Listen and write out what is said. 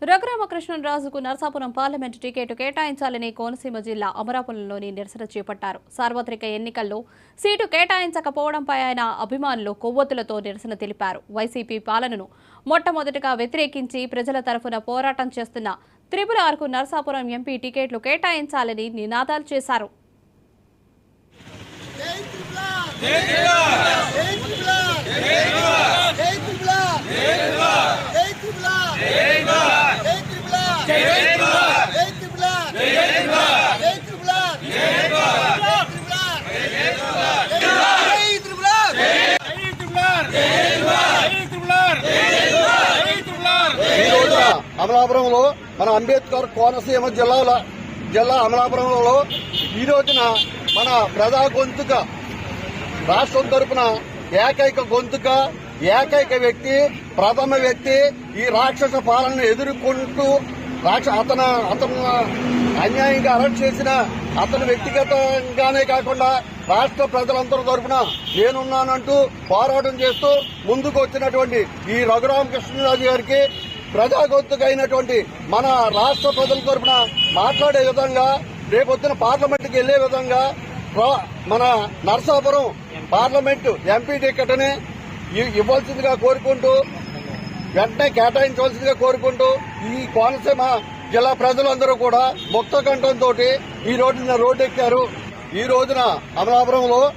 రఘురామకృష్ణరాజుకు Narasapuram parliament ticket కేటాయించాలని కోనసీమ జిల్లా అమరాపురంలోని నిరసన చేపట్టారు. సార్వత్రిక ఎన్నికల్లో సీటు కేటాయించకపోవడంపై ఆయన అభిమానులు కొవ్వొత్తులతో నిరసన తెలిపారు. వైసీపీ పాలనను మొట్టమొదటిగా వ్యతిరేకించి ప్రజల తరఫున పోరాటం చేస్తున్న RRRకు నరసాపురం ఎంపీ టికెట్లు కేటాయించాలని నినాదాలు చేశారు. అమలాపురంలో మన అంబేద్కర్ కోనసీమ జిల్లా అమలాపురంలో ఈ రోజున మన ప్రజా గొంతుక రాష్ట్రం తరపున ఏకైక గొంతుక ఏకైక వ్యక్తి ప్రథమ వ్యక్తి ఈ రాక్షస పాలనను ఎదుర్కొంటూ అతను అన్యాయంగా అరెస్ట్ చేసిన అతను వ్యక్తిగతంగానే కాకుండా రాష్ట్ర ప్రజలందరి తరఫున నేనున్నానంటూ పోరాటం చేస్తూ ముందుకు వచ్చినటువంటి ఈ రఘురామకృష్ణరాజు గారికి ప్రజా గొంతుక అయినటువంటి మన రాష్ట్ర ప్రజల తరఫున మాట్లాడే విధంగా రేపొద్దున పార్లమెంటుకి వెళ్లే విధంగా మన నరసాపురం పార్లమెంటు ఎంపీ టికెట్ని ఇవ్వాల్సిందిగా కోరుకుంటూ వెంటనే కేటాయించవలసిందిగా కోరుకుంటూ ఈ కోనసీమ జిల్లా ప్రజలందరూ కూడా ముక్త కంఠంతో ఈ రోజున రోడ్డెక్కారు. ఈ రోజున అమలాపురంలో